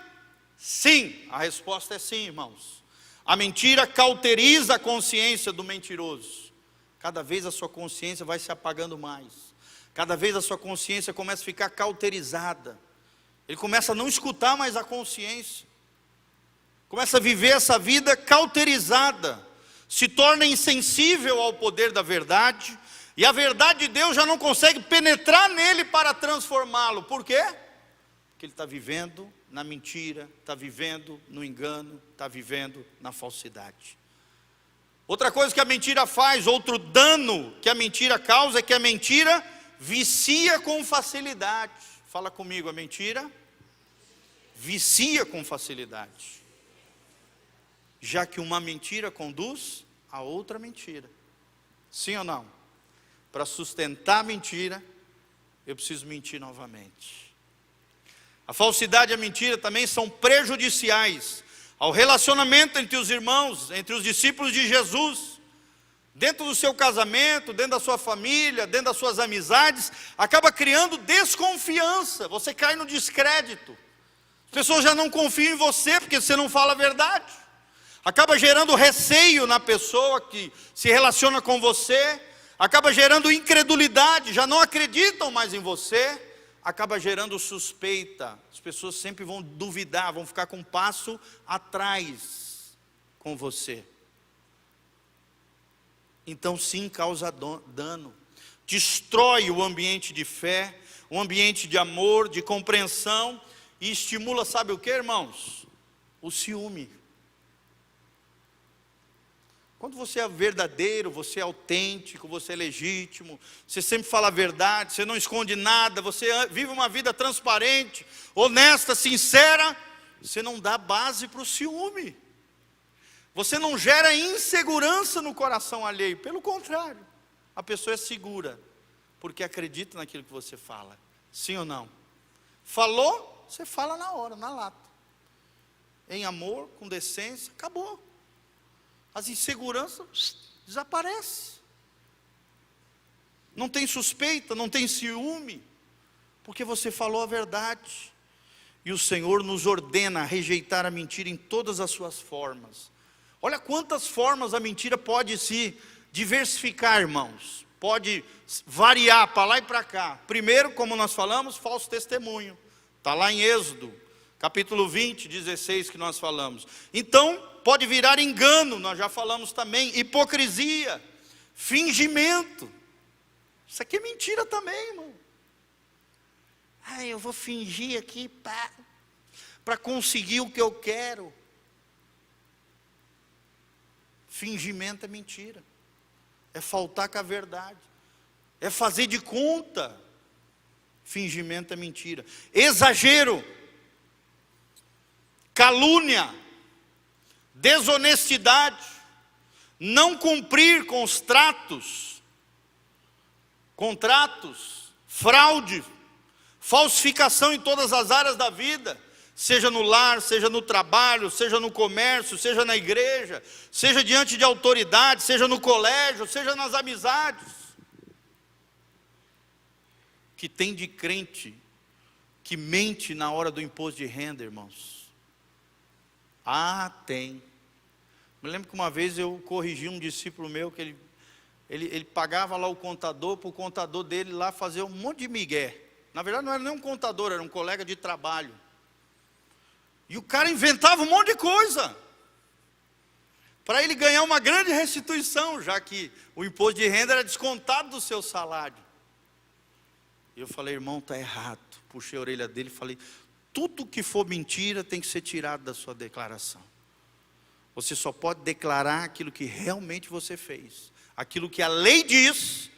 Sim, a resposta é sim, irmãos. A mentira cauteriza a consciência do mentiroso. Cada vez a sua consciência vai se apagando mais. Cada vez a sua consciência começa a ficar cauterizada. Ele começa a não escutar mais a consciência. Começa a viver essa vida cauterizada. Se torna insensível ao poder da verdade. E a verdade de Deus já não consegue penetrar nele para transformá-lo. Por quê? Porque ele está vivendo na mentira, está vivendo no engano, está vivendo na falsidade. Outra coisa que a mentira faz, outro dano que a mentira causa, é que a mentira vicia com facilidade. Fala comigo, a mentira vicia com facilidade. Já que uma mentira conduz a outra mentira. Sim ou não? Para sustentar a mentira, eu preciso mentir novamente. A falsidade e a mentira também são prejudiciais ao relacionamento entre os irmãos, entre os discípulos de Jesus. Dentro do seu casamento, dentro da sua família, dentro das suas amizades, acaba criando desconfiança. Você cai no descrédito. As pessoas já não confiam em você porque você não fala a verdade. Acaba gerando receio na pessoa que se relaciona com você. Acaba gerando incredulidade, já não acreditam mais em você. Acaba gerando suspeita. As pessoas sempre vão duvidar, vão ficar com um passo atrás com você. Então sim, causa dano. Destrói o ambiente de fé, o ambiente de amor, de compreensão. E estimula, sabe o que, irmãos? O ciúme. Quando você é verdadeiro, você é autêntico, você é legítimo, você sempre fala a verdade, você não esconde nada, você vive uma vida transparente, honesta, sincera, você não dá base para o ciúme. Você não gera insegurança no coração alheio, pelo contrário, a pessoa é segura, porque acredita naquilo que você fala. Sim ou não? Falou, você fala na hora, na lata. Em amor, com decência, acabou. As inseguranças desaparecem. Não tem suspeita, não tem ciúme, porque você falou a verdade. E o Senhor nos ordena a rejeitar a mentira em todas as suas formas. Olha quantas formas a mentira pode se diversificar, irmãos. Pode variar para lá e para cá. Primeiro, como nós falamos, falso testemunho. Está lá em Êxodo, capítulo 20, 16 que nós falamos. Então, pode virar engano, nós já falamos também. Hipocrisia, fingimento. Isso aqui é mentira também, irmão. Eu vou fingir aqui para conseguir o que eu quero. Fingimento é mentira. É faltar com a verdade. É fazer de conta. Fingimento é mentira. Exagero. Calúnia. Desonestidade. Não cumprir com os contratos. Fraude. Falsificação em todas as áreas da vida. Seja no lar, seja no trabalho, seja no comércio, seja na igreja, seja diante de autoridade, seja no colégio, seja nas amizades. Que tem de crente que mente na hora do imposto de renda, irmãos? Tem. Me lembro que uma vez eu corrigi um discípulo meu, que ele pagava lá o contador, para o contador dele lá fazer um monte de migué. Na verdade não era nem um contador, era um colega de trabalho. E o cara inventava um monte de coisa para ele ganhar uma grande restituição, já que o imposto de renda era descontado do seu salário. E eu falei, irmão, está errado. Puxei a orelha dele e falei, tudo que for mentira tem que ser tirado da sua declaração. Você só pode declarar aquilo que realmente você fez. Aquilo que a lei diz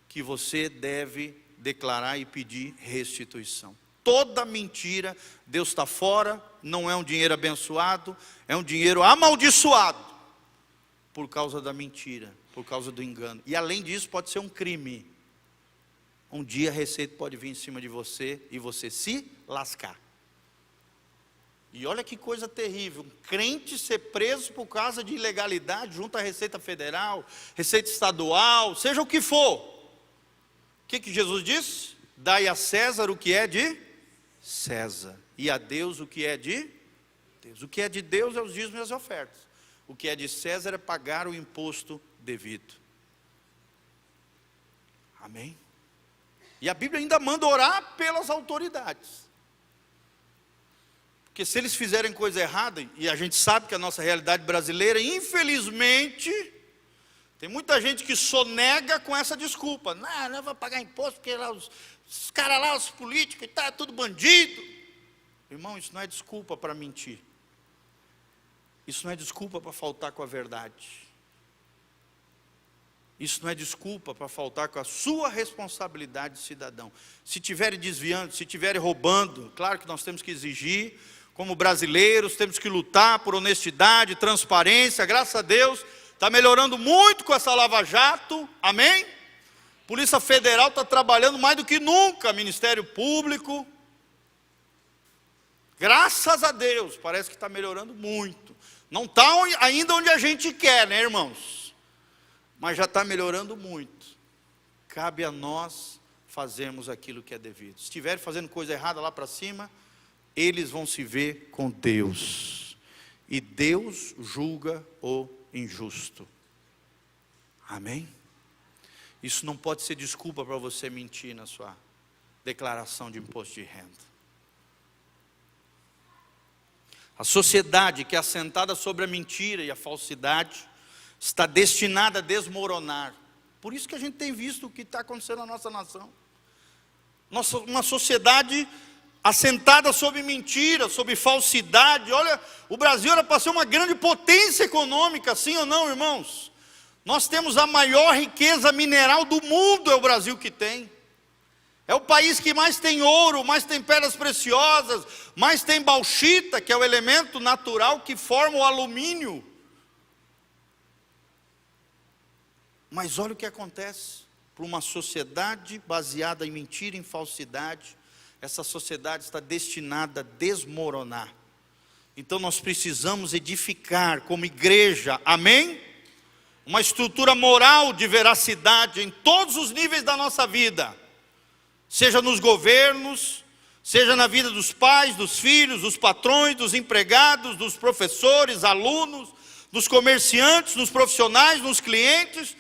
que você deve declarar e pedir restituição. Toda mentira, Deus está fora, não é um dinheiro abençoado, é um dinheiro amaldiçoado, por causa da mentira, por causa do engano. E além disso pode ser um crime. Um dia a receita pode vir em cima de você e você se lascar. E olha que coisa terrível, um crente ser preso por causa de ilegalidade junto à Receita Federal, Receita Estadual, seja o que for. O que Jesus disse? Dai a César o que é de César, e a Deus o que é de Deus. O que é de Deus é os dízimos e as ofertas. O que é de César é pagar o imposto devido. Amém? E a Bíblia ainda manda orar pelas autoridades. Porque se eles fizerem coisa errada, e a gente sabe que a nossa realidade brasileira, infelizmente, tem muita gente que sonega com essa desculpa. Não vai pagar imposto, porque lá os caras lá, os políticos, é tudo bandido. Irmão, isso não é desculpa para mentir. Isso não é desculpa para faltar com a verdade. Isso não é desculpa para faltar com a sua responsabilidade de cidadão. Se estiverem desviando, se estiverem roubando, claro que nós temos que exigir, como brasileiros, temos que lutar por honestidade, transparência. Graças a Deus, está melhorando muito com essa Lava Jato, amém? Polícia Federal está trabalhando mais do que nunca, Ministério Público. Graças a Deus, parece que está melhorando muito. Não está ainda onde a gente quer, né, irmãos? Mas já está melhorando muito. Cabe a nós fazermos aquilo que é devido. Se estiverem fazendo coisa errada lá para cima, eles vão se ver com Deus. E Deus julga o injusto. Amém? Isso não pode ser desculpa para você mentir na sua declaração de imposto de renda. A sociedade que é assentada sobre a mentira e a falsidade está destinada a desmoronar. Por isso que a gente tem visto o que está acontecendo na nossa nação. Uma sociedade assentada sobre mentira, sobre falsidade. Olha, o Brasil era para ser uma grande potência econômica, sim ou não, irmãos? Nós temos a maior riqueza mineral do mundo, é o Brasil que tem. É o país que mais tem ouro, mais tem pedras preciosas, mais tem bauxita, que é o elemento natural que forma o alumínio. Mas olha o que acontece. Para uma sociedade baseada em mentira, em falsidade, essa sociedade está destinada a desmoronar. Então nós precisamos edificar como igreja, amém? Uma estrutura moral de veracidade em todos os níveis da nossa vida. Seja nos governos, seja na vida dos pais, dos filhos, dos patrões, dos empregados, dos professores, alunos, dos comerciantes, dos profissionais, dos clientes.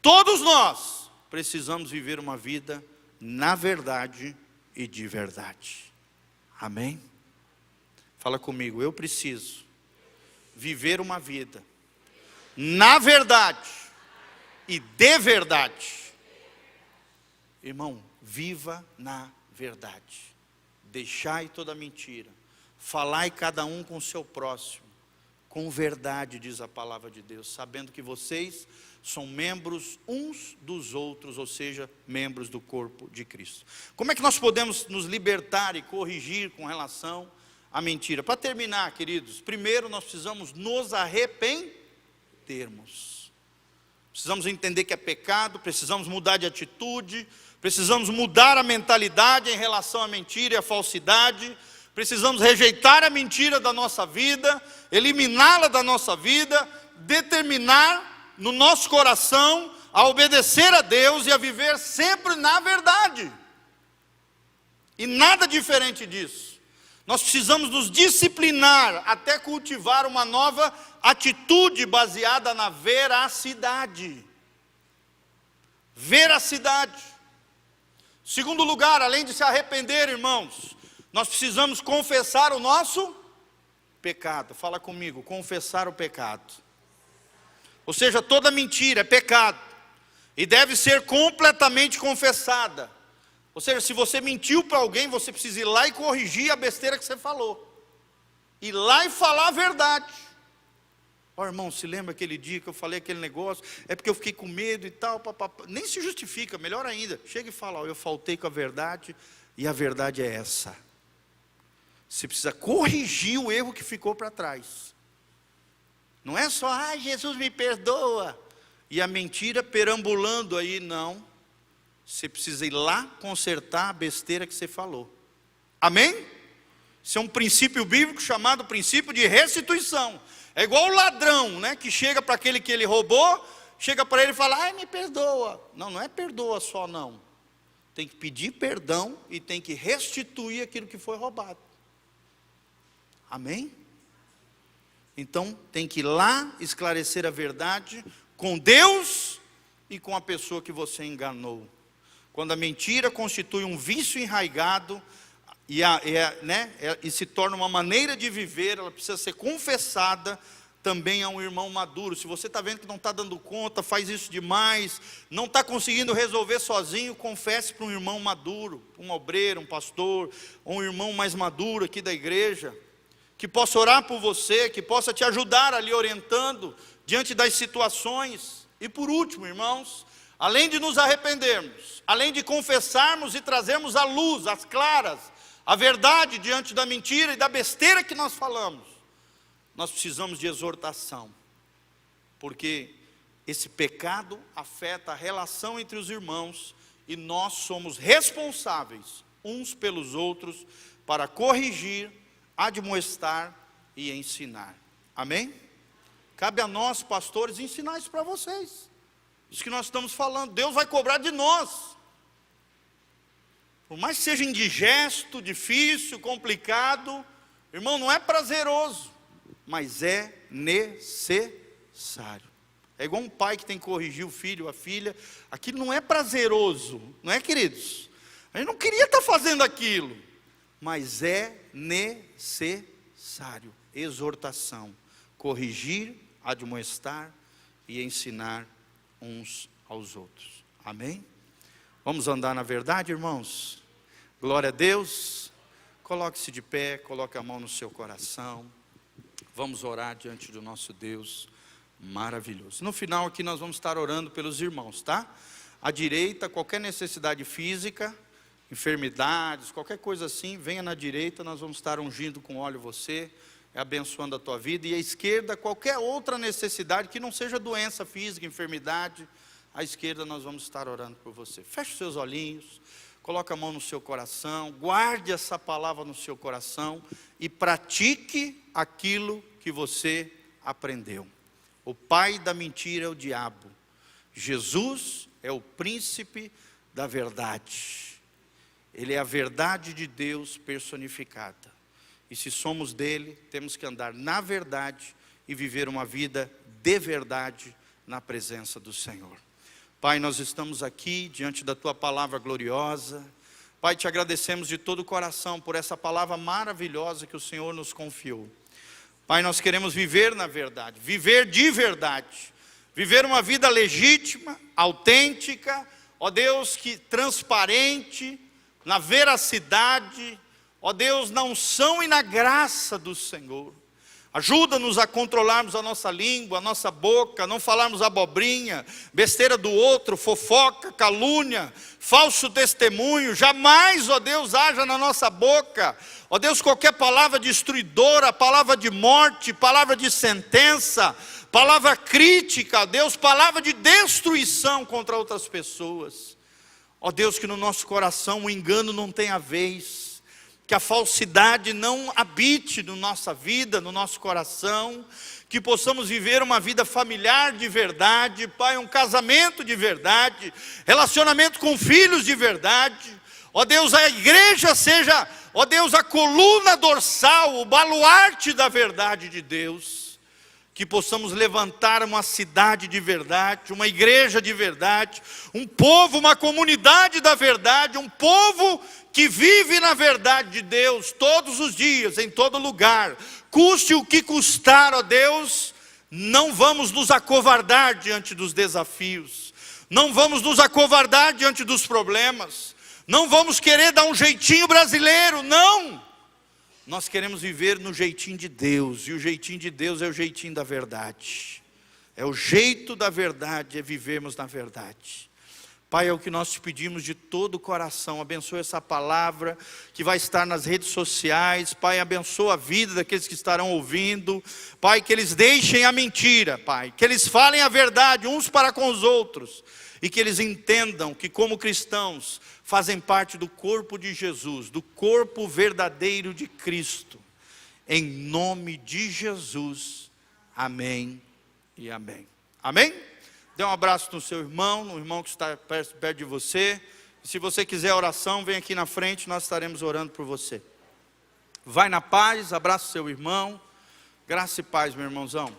Todos nós precisamos viver uma vida na verdade e de verdade. Amém? Fala comigo, eu preciso viver uma vida na verdade e de verdade. Irmão, viva na verdade. Deixai toda mentira. Falai cada um com o seu próximo, com verdade, diz a palavra de Deus, sabendo que vocês são membros uns dos outros, ou seja, membros do corpo de Cristo. Como é que nós podemos nos libertar e corrigir com relação à mentira? Para terminar, queridos, primeiro nós precisamos nos arrependermos. Precisamos entender que é pecado, precisamos mudar de atitude, precisamos mudar a mentalidade em relação à mentira e à falsidade, precisamos rejeitar a mentira da nossa vida, eliminá-la da nossa vida, determinar no nosso coração a obedecer a Deus e a viver sempre na verdade. E nada diferente disso. Nós precisamos nos disciplinar até cultivar uma nova atitude baseada na veracidade. Veracidade. Segundo lugar, além de se arrepender, irmãos, nós precisamos confessar o nosso pecado. Fala comigo, confessar o pecado. Ou seja, toda mentira é pecado e deve ser completamente confessada. Ou seja, se você mentiu para alguém, você precisa ir lá e corrigir a besteira que você falou. Ir lá e falar a verdade. Ó, irmão, se lembra aquele dia que eu falei aquele negócio? É porque eu fiquei com medo e tal. Nem se justifica, melhor ainda. Chega e fala, ó, eu faltei com a verdade, E a verdade é essa. Você precisa corrigir o erro que ficou para trás. Não é só, Jesus me perdoa. E a mentira perambulando aí, não. Você precisa ir lá consertar a besteira que você falou. Amém? Isso é um princípio bíblico chamado princípio de restituição. É igual o ladrão, né? Que chega para aquele que ele roubou, chega para ele e fala, me perdoa. Não, não é perdoa só não. Tem que pedir perdão e tem que restituir aquilo que foi roubado. Amém? Então tem que ir lá esclarecer a verdade com Deus e com a pessoa que você enganou. Quando a mentira constitui um vício enraizado e se torna uma maneira de viver, ela precisa ser confessada também a um irmão maduro. Se você está vendo que não está dando conta, faz isso demais, não está conseguindo resolver sozinho, confesse para um irmão maduro, um obreiro, um pastor, ou um irmão mais maduro aqui da igreja, que possa orar por você, que possa te ajudar ali orientando diante das situações. E por último, irmãos, além de nos arrependermos, além de confessarmos e trazermos à luz, às claras, a verdade diante da mentira e da besteira que nós falamos, nós precisamos de exortação, porque esse pecado afeta a relação entre os irmãos e nós somos responsáveis uns pelos outros para corrigir, admoestar e ensinar. Amém? Cabe a nós, pastores, ensinar isso para vocês. Isso que nós estamos falando, Deus vai cobrar de nós. Por mais que seja indigesto, difícil, complicado, irmão, não é prazeroso, mas é necessário. É igual um pai que tem que corrigir o filho, a filha. Aquilo não é prazeroso, não é, queridos? A gente não queria estar fazendo aquilo, mas é necessário. Exortação, corrigir, admoestar e ensinar uns aos outros. Amém? Vamos andar na verdade, irmãos? Glória a Deus. Coloque-se de pé, coloque a mão no seu coração. Vamos orar diante do nosso Deus maravilhoso. No final aqui nós vamos estar orando pelos irmãos, tá? À direita, qualquer necessidade física, enfermidades, qualquer coisa assim, venha na direita, nós vamos estar ungindo com óleo você, abençoando a tua vida. E à esquerda, qualquer outra necessidade que não seja doença física, enfermidade, à esquerda nós vamos estar orando por você. Feche os seus olhinhos, coloque a mão no seu coração, guarde essa palavra no seu coração e pratique aquilo que você aprendeu. O pai da mentira é o diabo. Jesus é o príncipe da verdade. Ele é a verdade de Deus personificada. E se somos dele, temos que andar na verdade e viver uma vida de verdade na presença do Senhor. Pai, nós estamos aqui diante da tua palavra gloriosa. Pai, te agradecemos de todo o coração por essa palavra maravilhosa que o Senhor nos confiou. Pai, nós queremos viver na verdade, viver de verdade, viver uma vida legítima, autêntica, ó Deus, que transparente, na veracidade, ó Deus, na unção e na graça do Senhor. Ajuda-nos a controlarmos a nossa língua, a nossa boca, não falarmos abobrinha, besteira do outro, fofoca, calúnia, falso testemunho. Jamais, ó Deus, haja na nossa boca, ó Deus, qualquer palavra destruidora, palavra de morte, palavra de sentença, palavra crítica, ó Deus, palavra de destruição contra outras pessoas. Ó Deus, que no nosso coração o engano não tenha vez, que a falsidade não habite na nossa vida, no nosso coração, que possamos viver uma vida familiar de verdade, Pai, um casamento de verdade, relacionamento com filhos de verdade. Ó Deus, a igreja seja, ó Deus, a coluna dorsal, o baluarte da verdade de Deus. Que possamos levantar uma cidade de verdade, uma igreja de verdade, um povo, uma comunidade da verdade, um povo que vive na verdade de Deus todos os dias, em todo lugar. Custe o que custar, ó Deus, não vamos nos acovardar diante dos desafios, não vamos nos acovardar diante dos problemas, não vamos querer dar um jeitinho brasileiro, não. Nós queremos viver no jeitinho de Deus, e o jeitinho de Deus é o jeitinho da verdade. É o jeito da verdade, é vivermos na verdade. Pai, é o que nós te pedimos de todo o coração. Abençoa essa palavra que vai estar nas redes sociais. Pai, abençoa a vida daqueles que estarão ouvindo. Pai, que eles deixem a mentira, Pai. Que eles falem a verdade uns para com os outros. E que eles entendam que, como cristãos, fazem parte do corpo de Jesus, do corpo verdadeiro de Cristo. Em nome de Jesus. Amém e amém. Amém? Dê um abraço no seu irmão, no irmão que está perto de você. E se você quiser oração, vem aqui na frente, nós estaremos orando por você. Vai na paz, abraça o seu irmão. Graça e paz, meu irmãozão.